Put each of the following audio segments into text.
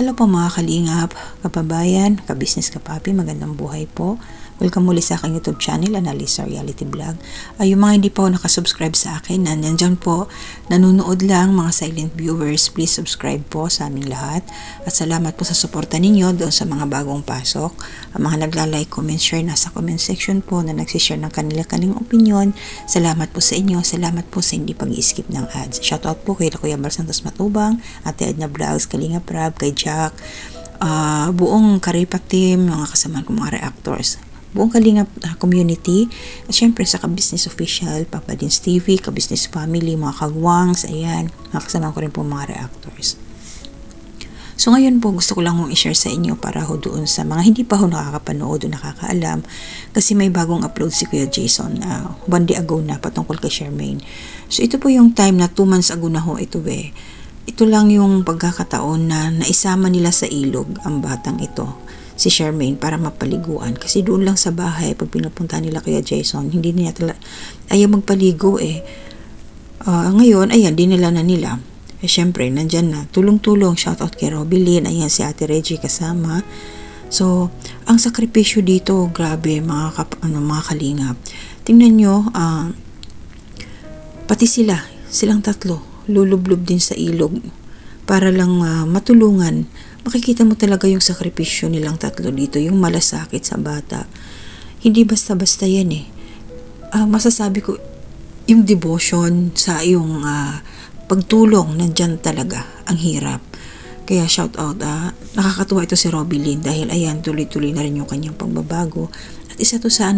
Hello po mga kalingap, kapabayan, kabisnes kapapi, magandang buhay po. Welcome muli sa aking YouTube channel, Analisa Reality Vlog. Yung mga hindi pa po nakasubscribe sa akin, nandyan po, nanonood lang mga silent viewers, please subscribe po sa aming lahat. At salamat po sa suporta ninyo doon sa mga bagong pasok. Ang mga nagla-like, comment, share, nasa comment section po na nagsishare ng kanilang opinion. Salamat po sa inyo, salamat po sa hindi pag-skip ng ads. Shoutout po kay Kuya Bal Santos Matubang, Ate Edna Vlogs, Kalinga Prab, kay Jack, buong Karipak team, mga kasama ko mga reactors, buong Kalingap community, at syempre sa Kabisnes Official, Papa Dins TV, Kabisnes Family, mga kagwangs, ayan, mga kasama ko rin po mga reactors. So ngayon po gusto ko lang i-share sa inyo para ho doon sa mga hindi pa ho nakakapanood o nakakaalam, kasi may bagong upload si Kuya Jason 1 day ago na patungkol kay Charmaine. So ito po yung time na 2 months ago na ho ito Ito lang yung pagkakataon na naisama nila sa ilog ang batang ito, si Charmaine, para mapaliguan. Kasi doon lang sa bahay, pag pinupunta nila Kuya Jason, hindi niya ayaw magpaligo ngayon, ayan, dinala na nila. Syempre, nandyan na, tulong-tulong, shoutout kay Robilyn, ayan si Ate Reggie kasama. So, ang sakripisyo dito, grabe mga kalingap. Tingnan nyo, pati silang tatlo, lulublob din sa ilog para lang matulungan. Makikita mo talaga yung sakripisyo nilang tatlo dito, yung malasakit sa bata. Hindi basta-basta yan masasabi ko, yung devotion sa yung pagtulong, nandyan talaga, ang hirap. Kaya shout out, nakakatuwa ito si Robilyn dahil ayan, tuloy-tuloy na rin yung kanyang pagbabago. At isa to sa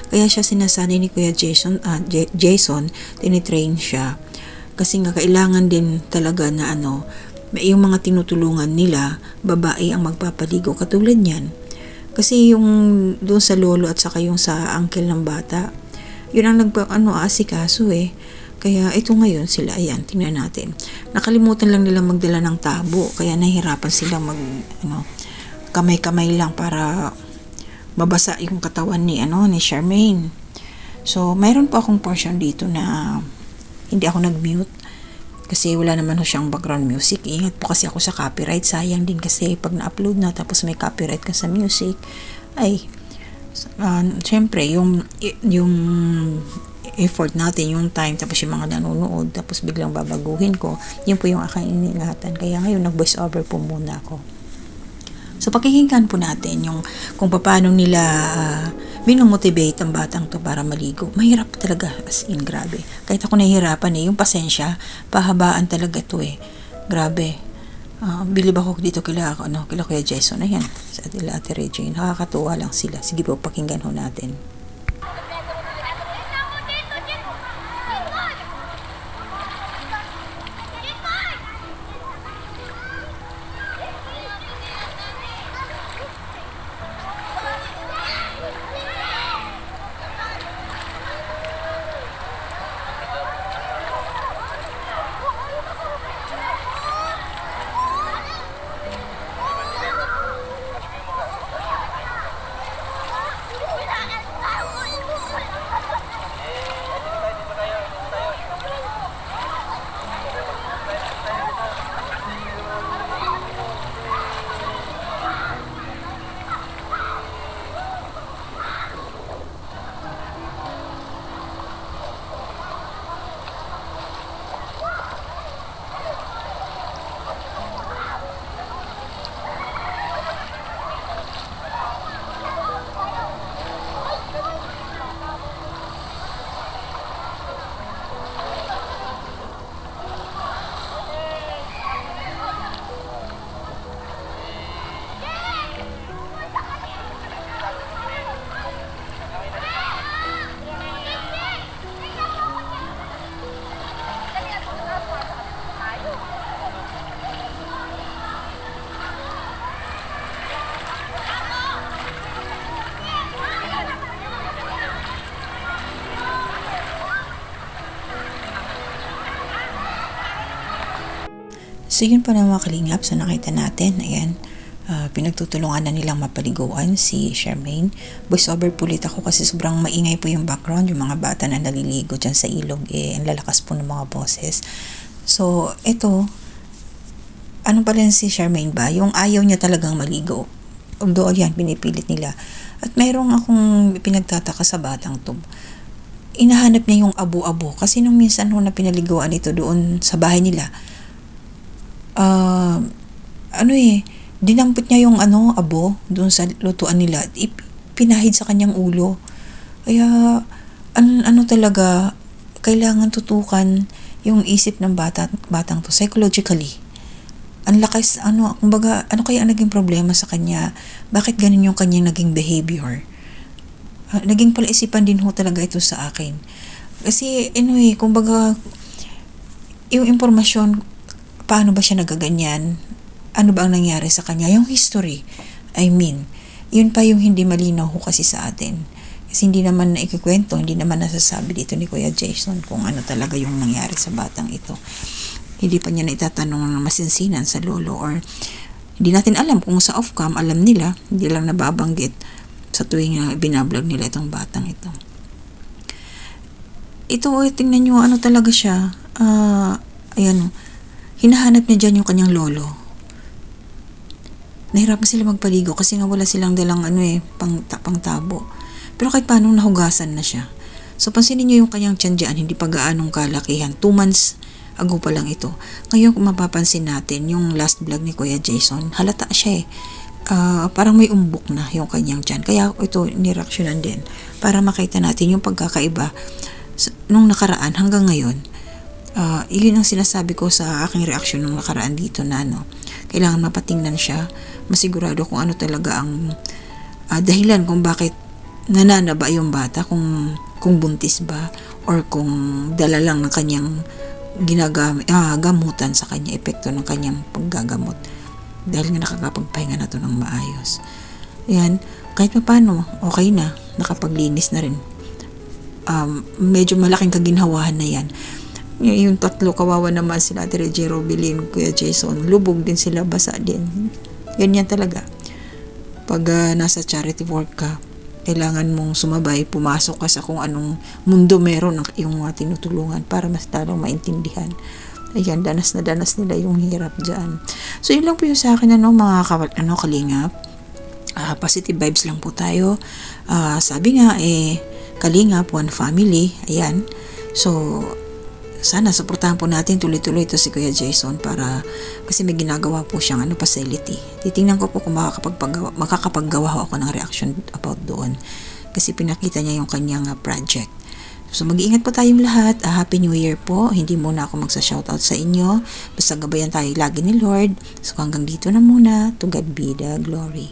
kaya siya sinasanay ni Kuya Jason, tinitrain siya. Kasi nga kailangan din talaga na yung mga tinutulungan nila, babae ang magpapaligo katulad niyan. Kasi yung doon sa lolo at saka yung sa uncle ng bata, yun ang asikaso Kaya ito ngayon sila, ayan, tingnan natin. Nakalimutan lang nila magdala ng tabo, kaya nahihirapan sila kamay-kamay lang para mabasa yung katawan ni Charmaine. So, mayroon po akong portion dito na hindi ako nag-mute kasi wala naman siyang background music. Ingat po kasi ako sa copyright. Sayang din kasi pag na-upload na tapos may copyright ka sa music, ay syempre yung effort natin, yung time, tapos yung mga nanonood, tapos biglang babaguhin ko, yun po yung aking iniingatan. Kaya ngayon nag-voice over po muna ako. So pakikinggan po natin yung kung paano nila minomotivate ang batang to para maligo. Mahirap talaga, as in, grabe. Kahit ako nahihirapan yung pasensya, pahabaan talaga to Grabe. Bilib ako dito kila Kuya Jason. Ayan, sa Ate Regine. Nakakatuwa lang sila. Sige po, pakinggan ho natin. So yun pa na mga kalingap, so nakita natin, ayan, pinagtutulungan na nilang mapaliguan si Charmaine. Voice over po ulit ako kasi sobrang maingay po yung background, yung mga bata na naliligo dyan sa ilog, ang lalakas po ng mga boses. So ito, ano pa rin si Charmaine ba, yung ayaw niya talagang maligo. Although yan, pinipilit nila. At mayroong akong pinagtataka sa batang to. Inahanap niya yung abo-abo. Kasi nung minsan na pinaliguan ito doon sa bahay nila, dinampot niya yung abo doon sa lutuan nila. Pinahid sa kanyang ulo. Kaya, talaga, kailangan tutukan yung isip ng batang to psychologically. Ang lakas, kumbaga, ano kaya ang naging problema sa kanya? Bakit ganun yung kanyang naging behavior? Naging palaisipan din ho talaga ito sa akin. Kasi, kumbaga, yung impormasyon, paano ba siya nagaganyan? Ano ba ang nangyari sa kanya? Yung history, yun pa yung hindi malinaw ho kasi sa atin. Kasi hindi naman naikikwento, hindi naman nasasabi dito ni Kuya Jason kung ano talaga yung nangyari sa batang ito. Hindi pa niya na itatanong ng masinsinan sa lolo, or hindi natin alam kung sa off-cam, alam nila, hindi lang nababanggit sa tuwing binablog nila itong batang ito. Ito, tingnan nyo, talaga siya. Hinahanap niya dyan yung kanyang lolo. Nahirapan sila magpaligo kasi nga wala silang dalang pangtabo. Pero kahit paano nahugasan na siya. So, pansinin nyo yung kanyang tiyan dyan, hindi pa gaanong kalakihan. 2 months ago pa lang ito. Ngayon kung mapapansin natin, yung last vlog ni Kuya Jason, halata siya parang may umbok na yung kanyang tiyan. Kaya ito nireaksyonan din para makita natin yung pagkakaiba nung nakaraan hanggang ngayon. Yun ang sinasabi ko sa aking reaksyon nung nakaraan dito na kailangan mapatingnan siya, masigurado kung ano talaga ang dahilan kung bakit nananaba yung bata, kung buntis ba or kung dala lang ng kanyang gamutan sa kanya, epekto ng kanyang paggagamot dahil nga nakakapagpahinga na to ng maayos. Yan, kahit pa paano okay na, nakapaglinis na rin. Medyo malaking kaginhawahan na yan. Yung 3 kawawa naman sila, Ate Reggie, Robilin, Kuya Jason, lubog din sila, basa din. Yan talaga pag nasa charity work ka, kailangan mong sumabay, pumasok ka sa kung anong mundo meron ng iyong mga tinutulungan para mas lalong maintindihan. Ayan, danas na danas nila yung hirap dyan. So, yun lang po yung sa akin, mga kalingap. Positive vibes lang po tayo. Sabi nga, kalingap, one family. Ayan. So, sana suportahan po natin tuloy-tuloy ito si Kuya Jason kasi may ginagawa po siyang facility. Titingnan ko po kung makakapaggawa ako ng reaction about doon kasi pinakita niya yung kanyang project. So mag-iingat po tayong lahat. Happy New Year po. Hindi muna ako magsa-shoutout sa inyo. Basta gabayan tayo lagi ni Lord. So hanggang dito na muna. To God be the glory.